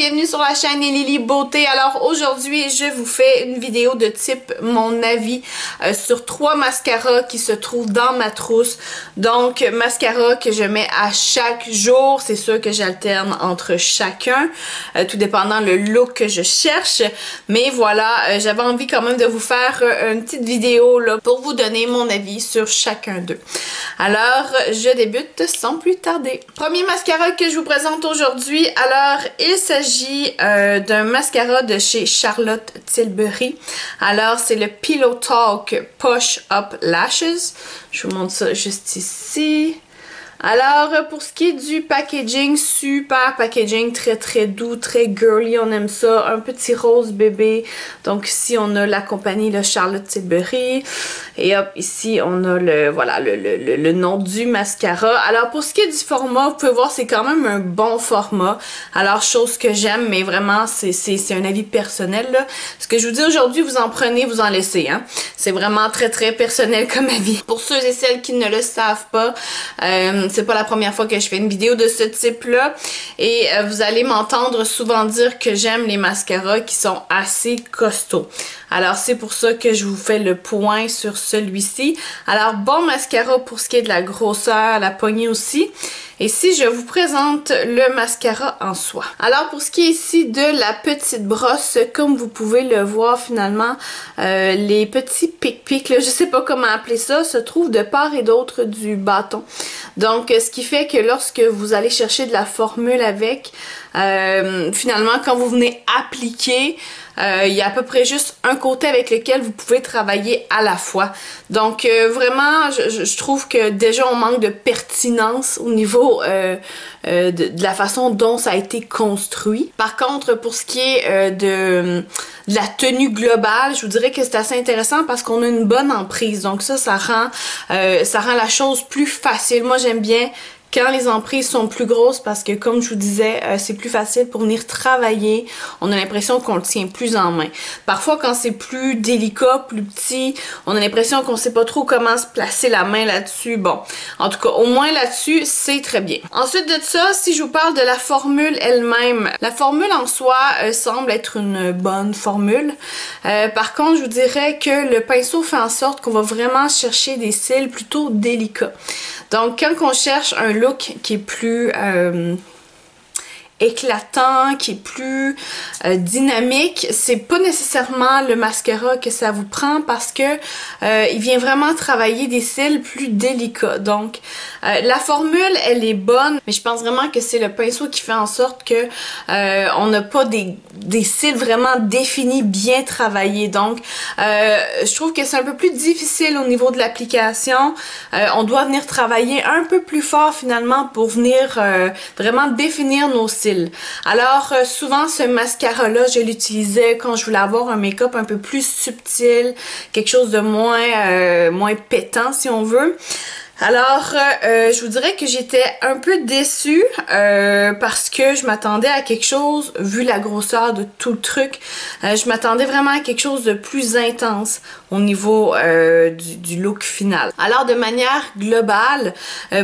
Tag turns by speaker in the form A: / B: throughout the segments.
A: bienvenue sur la chaîne Lily Beauté. Alors aujourd'hui, je vous fais une vidéo de type mon avis sur 3 mascaras qui se trouvent dans ma trousse. Donc, mascara que je mets à chaque jour. C'est sûr que j'alterne entre chacun, tout dépendant le look que je cherche. Mais voilà, j'avais envie quand même de vous faire une petite vidéo là pour vous donner mon avis sur chacun d'eux. Alors, je débute sans plus tarder. Premier mascara que je vous présente aujourd'hui, alors il s'agit d'un mascara de chez Charlotte Tilbury. Alors c'est le Pillow Talk Push Up Lashes. Je vous montre ça juste ici. Alors, pour ce qui est du packaging, super packaging, très doux, très girly, on aime ça, un petit rose bébé. Donc ici, on a la compagnie le Charlotte Tilbury. Et hop, ici, on a le nom du mascara. Alors, pour ce qui est du format, vous pouvez voir, c'est quand même un bon format. Alors, chose que j'aime, mais vraiment, c'est un avis personnel, là. Ce que je vous dis aujourd'hui, vous en prenez, vous en laissez, hein. C'est vraiment très personnel comme avis. Pour ceux et celles qui ne le savent pas, c'est pas la première fois que je fais une vidéo de ce type-là. Et vous allez m'entendre souvent dire que j'aime les mascaras qui sont assez costauds. Alors, c'est pour ça que je vous fais le point sur celui-ci. Alors, bon mascara pour ce qui est de la grosseur, la poignée aussi. Et si je vous présente le mascara en soi. Alors, pour ce qui est ici de la petite brosse, comme vous pouvez le voir finalement, les petits pics-pics, je sais pas comment appeler ça, se trouvent de part et d'autre du bâton. Donc, ce qui fait que lorsque vous allez chercher de la formule avec, finalement, quand vous venez appliquer, il y a à peu près juste un côté avec lequel vous pouvez travailler à la fois. Donc vraiment, je trouve que déjà on manque de pertinence au niveau de la façon dont ça a été construit. Par contre, pour ce qui est de la tenue globale, je vous dirais que c'est assez intéressant parce qu'on a une bonne emprise. Donc ça rend la chose plus facile. Moi, j'aime bien quand les emprises sont plus grosses parce que, comme je vous disais, c'est plus facile pour venir travailler. On a l'impression qu'on le tient plus en main. Parfois, quand c'est plus délicat, plus petit, on a l'impression qu'on sait pas trop comment se placer la main là-dessus. Bon, en tout cas, au moins là-dessus, c'est très bien. Ensuite de ça, si je vous parle de la formule elle-même, la formule en soi semble être une bonne formule. Par contre, je vous dirais que le pinceau fait en sorte qu'on va vraiment chercher des cils plutôt délicats. Donc, quand on cherche un look qui est plus éclatant, qui est plus dynamique, c'est pas nécessairement le mascara que ça vous prend parce que il vient vraiment travailler des cils plus délicats. Donc la formule elle est bonne, mais je pense vraiment que c'est le pinceau qui fait en sorte que on n'a pas des cils vraiment définis, bien travaillés. Donc je trouve que c'est un peu plus difficile au niveau de l'application. On doit venir travailler un peu plus fort finalement pour venir vraiment définir nos cils. Alors, souvent, ce mascara-là, je l'utilisais quand je voulais avoir un make-up un peu plus subtil, quelque chose de moins pétant, si on veut. Alors, je vous dirais que j'étais un peu déçue parce que je m'attendais à quelque chose, vu la grosseur de tout le truc, je m'attendais vraiment à quelque chose de plus intense au niveau du look final. Alors, de manière globale,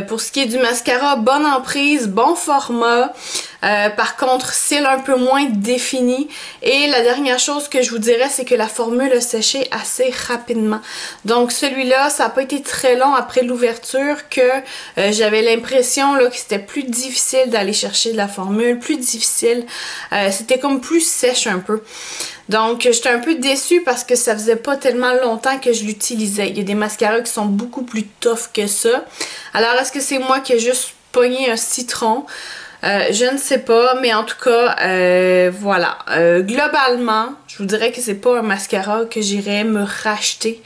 A: pour ce qui est du mascara, bonne emprise, bon format. Par contre, cils un peu moins défini. Et la dernière chose que je vous dirais, c'est que la formule a séché assez rapidement. Donc celui-là, ça n'a pas été très long après l'ouverture que j'avais l'impression que c'était plus difficile d'aller chercher de la formule, plus difficile. C'était comme plus sèche un peu. Donc, j'étais un peu déçue parce que ça faisait pas tellement longtemps que je l'utilisais. Il y a des mascaras qui sont beaucoup plus tough que ça. Alors, est-ce que c'est moi qui ai juste pogné un citron? Je ne sais pas, mais en tout cas, voilà. Globalement, je vous dirais que c'est pas un mascara que j'irais me racheter.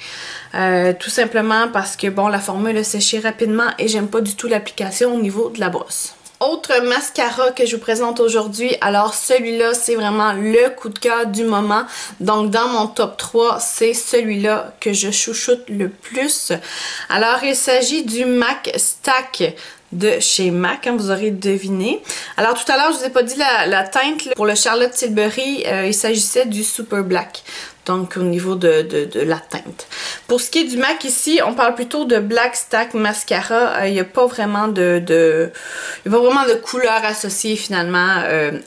A: Tout simplement parce que, bon, la formule a séché rapidement et j'aime pas du tout l'application au niveau de la brosse. Autre mascara que je vous présente aujourd'hui, alors celui-là c'est vraiment le coup de cœur du moment. Donc dans mon top 3, c'est celui-là que je chouchoute le plus. Alors il s'agit du MAC Stack de chez MAC, hein, vous aurez deviné. Alors tout à l'heure je vous ai pas dit la teinte là, pour le Charlotte Tilbury, il s'agissait du Super Black. donc au niveau de la teinte. Pour ce qui est du MAC ici, on parle plutôt de Black Stack Mascara. Il n'y a pas vraiment de couleur associée finalement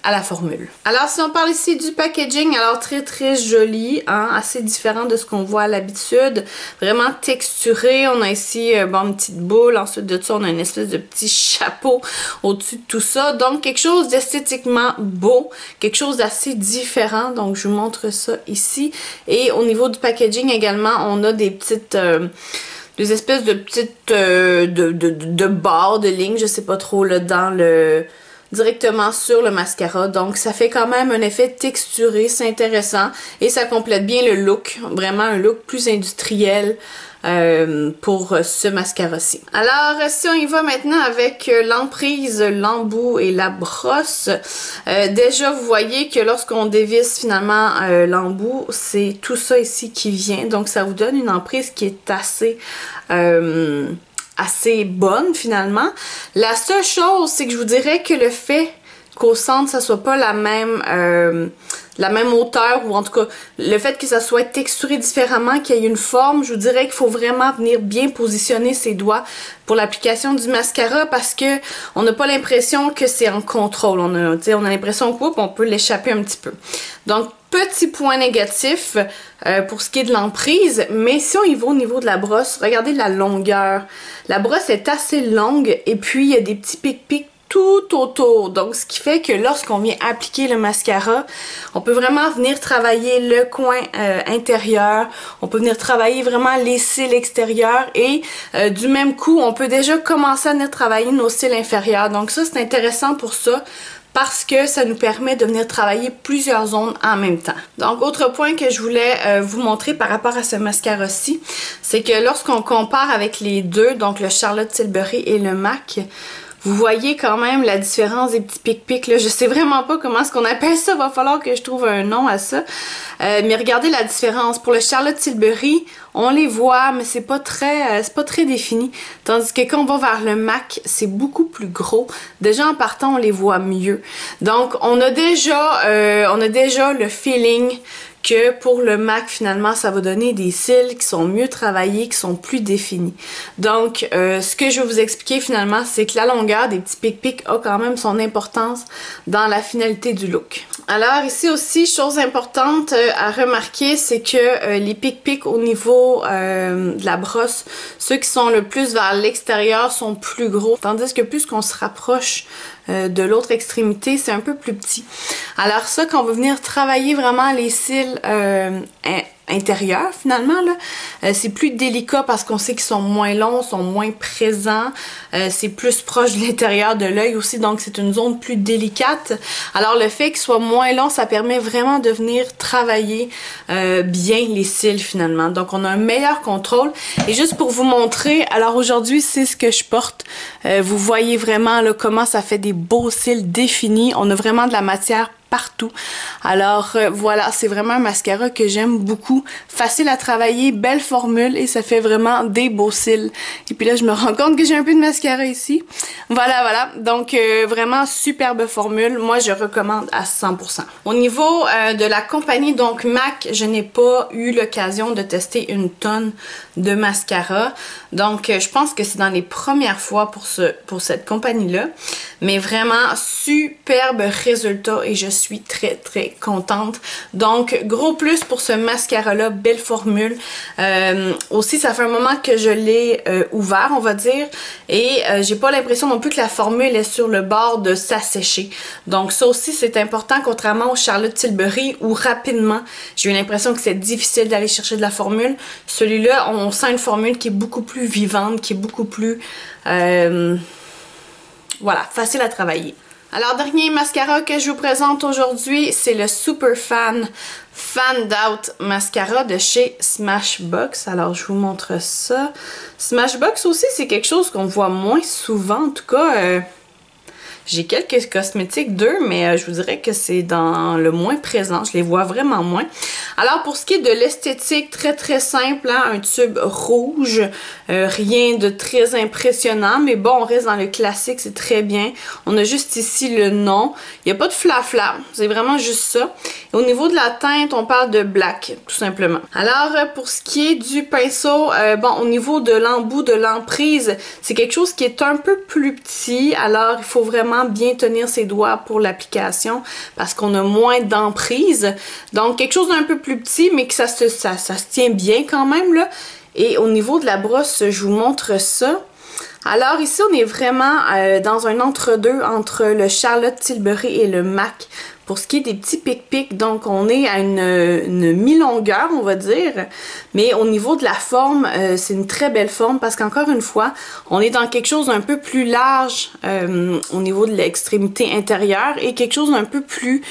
A: à la formule. Alors si on parle ici du packaging, alors très joli, hein, assez différent de ce qu'on voit à l'habitude. Vraiment texturé. On a ici bon, une petite boule. Ensuite de ça, on a une espèce de petit chapeau au-dessus de tout ça. Donc quelque chose d'esthétiquement beau, quelque chose d'assez différent. Donc je vous montre ça ici. Et au niveau du packaging également, on a des petites des espèces de petites de barres, de lignes, je sais pas trop, là, directement sur le mascara. Donc ça fait quand même un effet texturé, c'est intéressant. Et ça complète bien le look, vraiment un look plus industriel pour ce mascara-ci. Alors si on y va maintenant avec l'emprise, l'embout et la brosse, déjà vous voyez que lorsqu'on dévisse finalement l'embout, c'est tout ça ici qui vient. Donc ça vous donne une emprise qui est assez bonne finalement. La seule chose, c'est que je vous dirais que le fait qu'au centre, ça soit pas la même hauteur, ou en tout cas, le fait que ça soit texturé différemment, qu'il y ait une forme, je vous dirais qu'il faut vraiment venir bien positionner ses doigts pour l'application du mascara, parce que on n'a pas l'impression que c'est en contrôle. On a l'impression qu'on peut l'échapper un petit peu. Donc, petit point négatif pour ce qui est de l'emprise, mais si on y va au niveau de la brosse, regardez la longueur. La brosse est assez longue et puis il y a des petits pics-pics tout autour. Donc, ce qui fait que lorsqu'on vient appliquer le mascara, on peut vraiment venir travailler le coin intérieur. On peut venir travailler vraiment les cils extérieurs et du même coup, on peut déjà commencer à venir travailler nos cils inférieurs. Donc ça, c'est intéressant pour ça, parce que ça nous permet de venir travailler plusieurs zones en même temps. Donc, autre point que je voulais vous montrer par rapport à ce mascara-ci, c'est que lorsqu'on compare avec les deux, donc le Charlotte Tilbury et le MAC, vous voyez quand même la différence des petits pics-pics, là. Je sais vraiment pas comment est-ce qu'on appelle ça. Va falloir que je trouve un nom à ça. Mais regardez la différence. Pour le Charlotte Tilbury, on les voit, mais c'est pas très défini. Tandis que quand on va vers le MAC, c'est beaucoup plus gros. Déjà en partant, on les voit mieux. Donc, on a déjà le feeling que pour le MAC, finalement, ça va donner des cils qui sont mieux travaillés, qui sont plus définis. Donc, ce que je vais vous expliquer finalement, c'est que la longueur des petits pics-pics a quand même son importance dans la finalité du look. Alors, ici aussi, chose importante à remarquer, c'est que les pics-pics au niveau de la brosse, ceux qui sont le plus vers l'extérieur sont plus gros, tandis que plus qu'on se rapproche de l'autre extrémité, c'est un peu plus petit. Alors ça, quand on va venir travailler vraiment les cils intérieurs, finalement, là, c'est plus délicat parce qu'on sait qu'ils sont moins longs, sont moins présents, c'est plus proche de l'intérieur de l'œil aussi, donc c'est une zone plus délicate. Alors le fait qu'ils soient moins longs, ça permet vraiment de venir travailler bien les cils finalement. Donc on a un meilleur contrôle. Et juste pour vous montrer, alors aujourd'hui c'est ce que je porte. Vous voyez vraiment là, comment ça fait des beaux cils définis. On a vraiment de la matière partout. Alors voilà, c'est vraiment un mascara que j'aime beaucoup. Facile à travailler, belle formule et ça fait vraiment des beaux cils. Et puis là, je me rends compte que j'ai un peu de mascara ici. Voilà. Donc vraiment superbe formule. Moi, je recommande à 100%. Au niveau de la compagnie, donc MAC, je n'ai pas eu l'occasion de tester une tonne de mascara. Donc, je pense que c'est dans les premières fois pour cette compagnie-là. Mais vraiment, superbe résultat et je suis très contente. Donc, gros plus pour ce mascara-là, belle formule. Aussi, ça fait un moment que je l'ai ouvert, on va dire. Et j'ai pas l'impression non plus que la formule est sur le bord de s'assécher. Donc, ça aussi, c'est important, contrairement au Charlotte Tilbury, où rapidement, j'ai eu l'impression que c'est difficile d'aller chercher de la formule. Celui-là, on sent une formule qui est beaucoup plus vivante, qui est beaucoup plus... voilà, facile à travailler. Alors, dernier mascara que je vous présente aujourd'hui, c'est le Super Fan Out Mascara de chez Smashbox. Alors, je vous montre ça. Smashbox aussi, c'est quelque chose qu'on voit moins souvent. En tout cas, J'ai quelques cosmétiques d'eux, mais je vous dirais que c'est dans le moins présent. Je les vois vraiment moins. Alors, pour ce qui est de l'esthétique, très simple, hein, un tube rouge, rien de très impressionnant, mais bon, on reste dans le classique, c'est très bien. On a juste ici le nom. Il n'y a pas de flafla, c'est vraiment juste ça. Et au niveau de la teinte, on parle de black, tout simplement. Alors, pour ce qui est du pinceau, bon, au niveau de l'embout de l'emprise, c'est quelque chose qui est un peu plus petit, alors il faut vraiment bien tenir ses doigts pour l'application parce qu'on a moins d'emprise. Donc, quelque chose d'un peu plus petit, mais que ça se tient bien quand même, là. Et au niveau de la brosse, je vous montre ça. Alors ici, on est vraiment dans un entre-deux entre le Charlotte Tilbury et le MAC. Pour ce qui est des petits pic-pics, donc on est à une mi-longueur, on va dire. Mais au niveau de la forme, c'est une très belle forme parce qu'encore une fois, on est dans quelque chose d'un peu plus large au niveau de l'extrémité intérieure et quelque chose d'un peu plus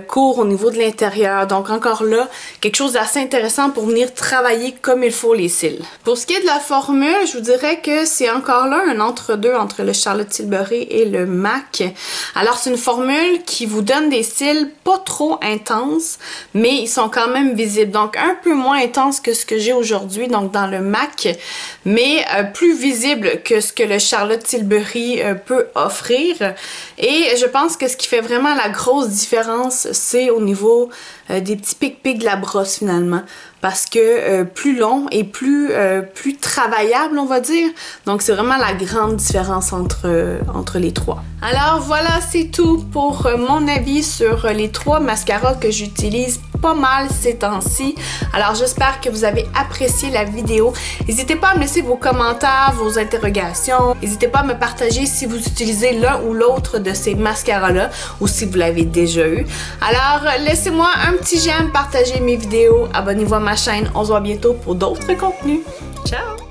A: court au niveau de l'intérieur. Donc encore là, quelque chose d'assez intéressant pour venir travailler comme il faut les cils. Pour ce qui est de la formule, je vous dirais que c'est encore là un entre-deux entre le Charlotte Tilbury et le MAC. Alors c'est une formule qui vous donne des styles pas trop intenses, mais ils sont quand même visibles. Donc un peu moins intense que ce que j'ai aujourd'hui, donc dans le MAC, mais plus visible que ce que le Charlotte Tilbury peut offrir. Et je pense que ce qui fait vraiment la grosse différence, c'est au niveau des petits pic-pics de la brosse finalement. Parce que plus long et plus travaillable, on va dire. Donc, c'est vraiment la grande différence entre les trois. Alors, voilà, c'est tout pour mon avis sur les trois mascaras que j'utilise pas mal ces temps-ci. Alors, j'espère que vous avez apprécié la vidéo. N'hésitez pas à me laisser vos commentaires, vos interrogations. N'hésitez pas à me partager si vous utilisez l'un ou l'autre de ces mascaras-là ou si vous l'avez déjà eu. Alors, laissez-moi un petit j'aime, partagez mes vidéos, abonnez-vous à ma chaîne. On se voit bientôt pour d'autres contenus. Ciao!